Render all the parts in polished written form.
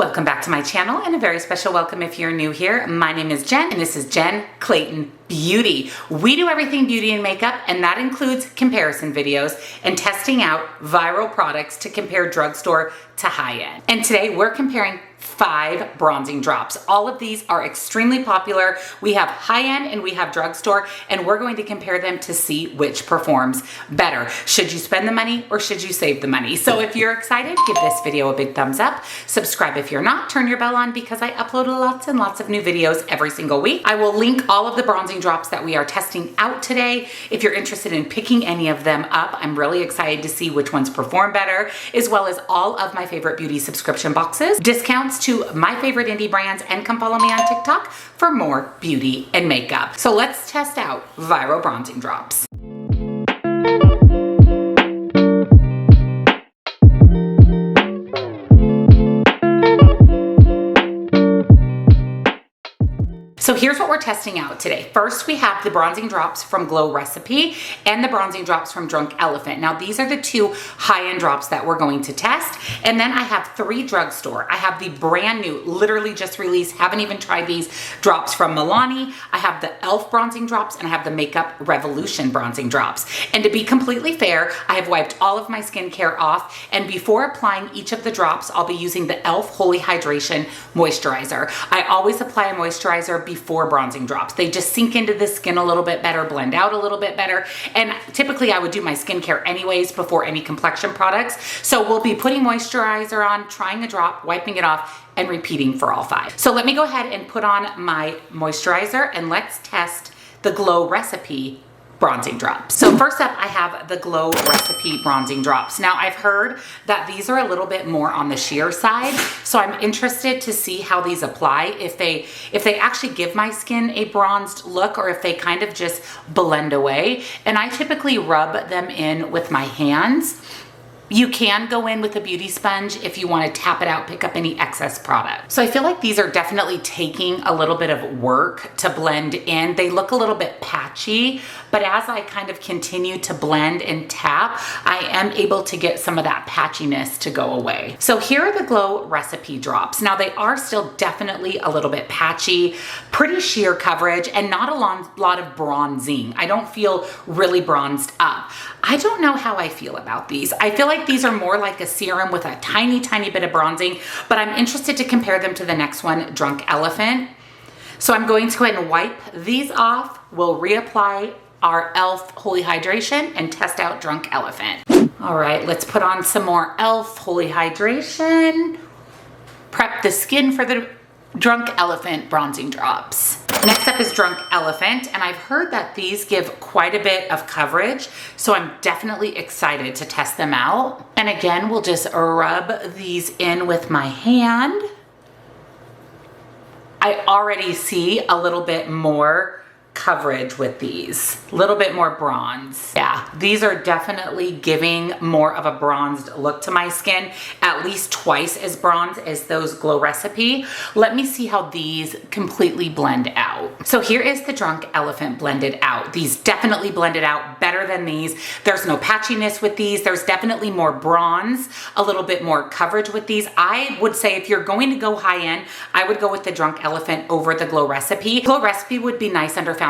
Welcome back to my channel, and a very special welcome if you're new here. My name is Jen, and this is Jen Clayton Beauty. We do everything beauty and makeup, and that includes comparison videos and testing out viral products to compare drugstore to high-end. And today we're comparing 5 bronzing drops. All of these are extremely popular. We have high-end and we have drugstore, and we're going to compare them to see which performs better. Should you spend the money or should you save the money? So if you're excited, give this video a big thumbs up. Subscribe if you're not. Turn your bell on because I upload lots and lots of new videos every single week. I will link all of the bronzing drops that we are testing out today. If you're interested in picking any of them up, I'm really excited to see which ones perform better, as well as all of my favorite beauty subscription boxes, discounts to my favorite indie brands, and come follow me on TikTok for more beauty and makeup. So let's test out viral bronzing drops. So here's what we're testing out today. First, we have the bronzing drops from Glow Recipe and the bronzing drops from Drunk Elephant. Now, these are the 2 high-end drops that we're going to test. And then I have 3 drugstore. I have the brand new, literally just released, haven't even tried these drops from Milani. I have the e.l.f. bronzing drops, and I have the Makeup Revolution bronzing drops. And to be completely fair, I have wiped all of my skincare off, and before applying each of the drops, I'll be using the e.l.f. Holy Hydration Moisturizer. I always apply a moisturizer before bronzing drops. They just sink into the skin a little bit better, blend out a little bit better. And typically I would do my skincare anyways before any complexion products. So we'll be putting moisturizer on, trying a drop, wiping it off, and repeating for all 5. So let me go ahead and put on my moisturizer, and let's test the Glow Recipe bronzing drops. So first up, I have the Glow Recipe bronzing drops. Now, I've heard that these are a little bit more on the sheer side, so I'm interested to see how these apply, if they actually give my skin a bronzed look, or if they kind of just blend away. And I typically rub them in with my hands. You can go in with a beauty sponge if you want to tap it out, pick up any excess product. So I feel like these are definitely taking a little bit of work to blend in. They look a little bit patchy, but as I kind of continue to blend and tap, I am able to get some of that patchiness to go away. So here are the Glow Recipe drops. Now, they are still definitely a little bit patchy, pretty sheer coverage, and not a lot of bronzing. I don't feel really bronzed up. I don't know how I feel about these. I feel like these are more like a serum with a tiny, tiny bit of bronzing, but I'm interested to compare them to the next one, Drunk Elephant. So I'm going to go ahead and wipe these off. We'll reapply our e.l.f. Holy Hydration and test out Drunk Elephant. All right, let's put on some more e.l.f. Holy Hydration. Prep the skin for the Drunk Elephant bronzing drops. Next up is Drunk Elephant, and I've heard that these give quite a bit of coverage, so I'm definitely excited to test them out. And again, we'll just rub these in with my hand. I already see a little bit more coverage with these, a little bit more bronze. Yeah, these are definitely giving more of a bronzed look to my skin, at least twice as bronze as those Glow Recipe. Let me see how these completely blend out. So here is the Drunk Elephant blended out. These definitely blended out better than these. There's no patchiness with these. There's definitely more bronze, a little bit more coverage with these. I would say if you're going to go high end, I would go with the Drunk Elephant over the Glow Recipe. Glow Recipe would be nice under foundation.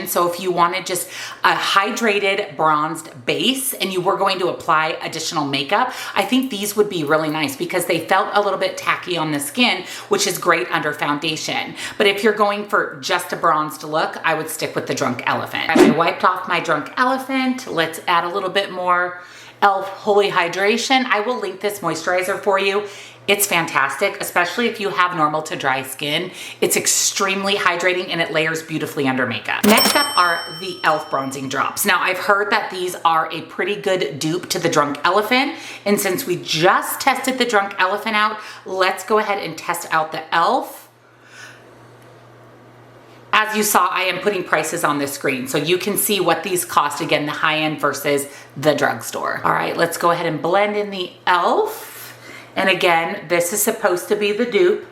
So if you wanted just a hydrated bronzed base and you were going to apply additional makeup, I think these would be really nice because they felt a little bit tacky on the skin, which is great under foundation. But if you're going for just a bronzed look, I would stick with the Drunk Elephant. I wiped off my Drunk Elephant. Let's add a little bit more e.l.f. Holy Hydration. I will link this moisturizer for you. It's fantastic, especially if you have normal to dry skin. It's extremely hydrating and it layers beautifully under makeup. Next up are the e.l.f. bronzing drops. Now, I've heard that these are a pretty good dupe to the Drunk Elephant. And since we just tested the Drunk Elephant out, let's go ahead and test out the e.l.f. As you saw, I am putting prices on the screen so you can see what these cost. Again, the high end versus the drugstore. All right, let's go ahead and blend in the e.l.f. And again, this is supposed to be the dupe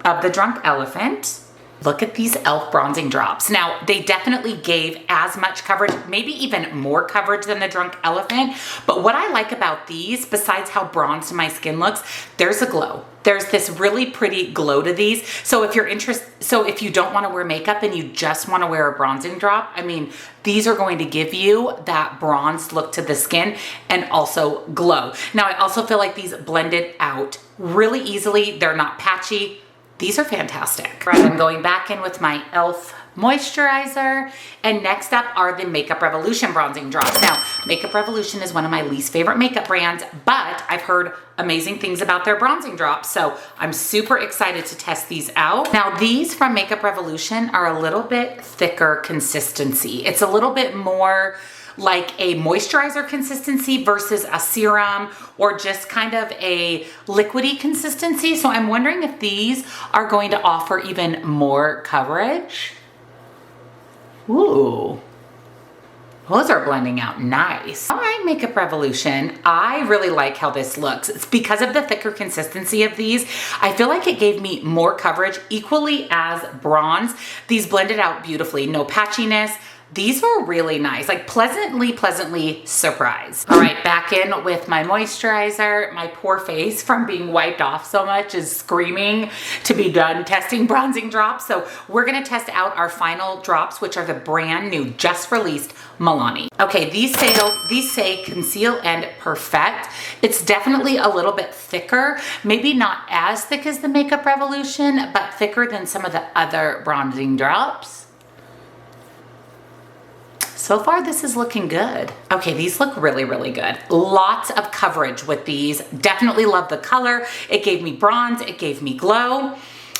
of the Drunk Elephant. Look at these e.l.f. bronzing drops. Now, they definitely gave as much coverage, maybe even more coverage than the Drunk Elephant. But what I like about these, besides how bronzed my skin looks, there's a glow. there's this really pretty glow to these. So if you're interested, so if you don't want to wear makeup and you just want to wear a bronzing drop, I mean, these are going to give you that bronzed look to the skin and also glow. Now, I also feel like these blended out really easily. They're not patchy. These are fantastic. Right, I'm going back in with my e.l.f. moisturizer, and next up are the Makeup Revolution bronzing drops. Now, Makeup Revolution is one of my least favorite makeup brands, but I've heard amazing things about their bronzing drops, so I'm super excited to test these out. Now, these from Makeup Revolution are a little bit thicker consistency. It's a little bit more like a moisturizer consistency versus a serum or just kind of a liquidy consistency. So I'm wondering if these are going to offer even more coverage. Ooh, those are blending out nice. All right, Makeup Revolution. I really like how this looks. It's because of the thicker consistency of these. I feel like it gave me more coverage, equally as bronze. These blended out beautifully, no patchiness. These were really nice, like pleasantly surprised. All right, back in with my moisturizer. My poor face from being wiped off so much is screaming to be done testing bronzing drops. So we're gonna test out our final drops, which are the brand new, just released Milani. Okay, these say conceal and perfect. It's definitely a little bit thicker, maybe not as thick as the Makeup Revolution, but thicker than some of the other bronzing drops. So far, this is looking good. Okay, these look really good. Lots of coverage with these. Definitely love the color. It gave me bronze, it gave me glow.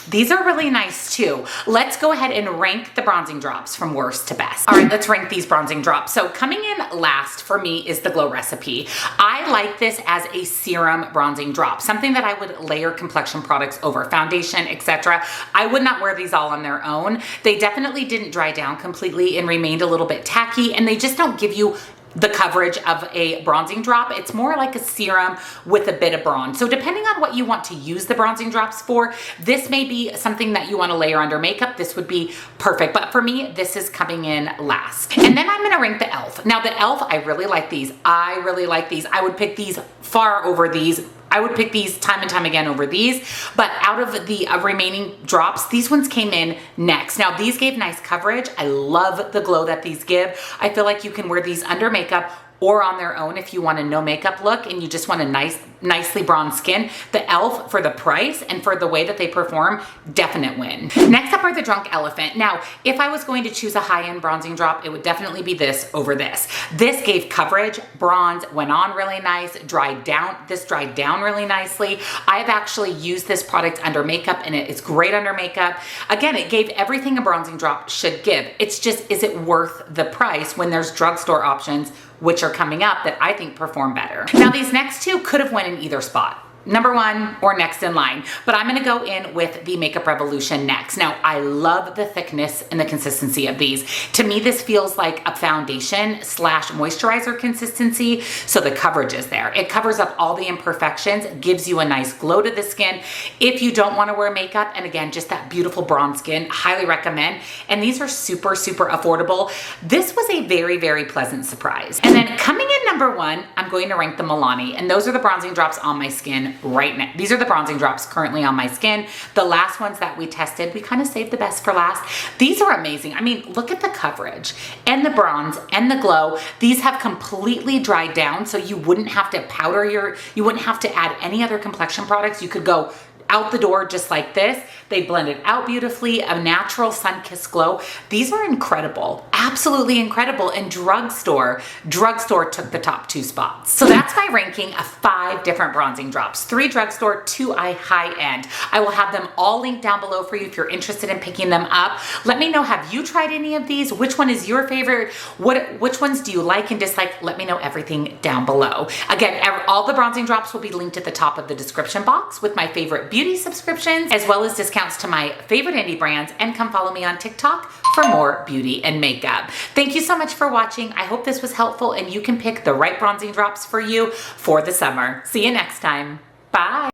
These are really nice too. Let's go ahead and rank the bronzing drops from worst to best. All right, let's rank these bronzing drops. So coming in last for me is the Glow Recipe. I like this as a serum bronzing drop, something that I would layer complexion products over, foundation, etc. I would not wear these all on their own. They definitely didn't dry down completely and remained a little bit tacky, and they just don't give you the coverage of a bronzing drop. It's more like a serum with a bit of bronze. So depending on what you want to use the bronzing drops for, this may be something that you want to layer under makeup. This would be perfect. But for me, this is coming in last. And then I'm going to rank the e.l.f. Now the e.l.f., I really like these. I really like these. I would pick these far over these. I would pick these time and time again over these, but out of the remaining drops, these ones came in next. Now these gave nice coverage. I love the glow that these give. I feel like you can wear these under makeup or on their own if you want a no makeup look and you just want a nicely bronzed skin. The e.l.f. for the price and for the way that they perform, definite win. Next up are the Drunk Elephant. Now, if I was going to choose a high-end bronzing drop, it would definitely be this over this. This gave coverage, bronze, went on really nice, dried down. This dried down really nicely. I've actually used this product under makeup and it is great under makeup. Again, it gave everything a bronzing drop should give. It's just, is it worth the price when there's drugstore options which are coming up that I think perform better? Now these next two could have went in either spot. Number one or next in line, but I'm gonna go in with the Makeup Revolution next. Now, I love the thickness and the consistency of these. To me, this feels like a foundation slash moisturizer consistency, so the coverage is there. It covers up all the imperfections, gives you a nice glow to the skin. If you don't wanna wear makeup, and again, just that beautiful bronze skin, highly recommend. And these are super affordable. This was a very pleasant surprise. And then coming in number one, I'm going to rank the Milani, and those are the bronzing drops on my skin right now. These are the bronzing drops currently on my skin. The last ones that we tested, we kind of saved the best for last. These are amazing. I mean, look at the coverage and the bronze and the glow. These have completely dried down, so you wouldn't have to you wouldn't have to add any other complexion products. You could go out the door just like this. They blended out beautifully, a natural sun-kissed glow. These are incredible, absolutely incredible. And drugstore took the top 2 spots. So that's my ranking of 5 different bronzing drops, 3 drugstore, 2 high-end. I will have them all linked down below for you if you're interested in picking them up. Let me know, have you tried any of these? Which one is your favorite? Which ones do you like and dislike? Let me know everything down below. Again, all the bronzing drops will be linked at the top of the description box with my favorite beauty subscriptions, as well as discounts to my favorite indie brands, and come follow me on TikTok for more beauty and makeup. Thank you so much for watching. I hope this was helpful and you can pick the right bronzing drops for you for the summer. See you next time. Bye.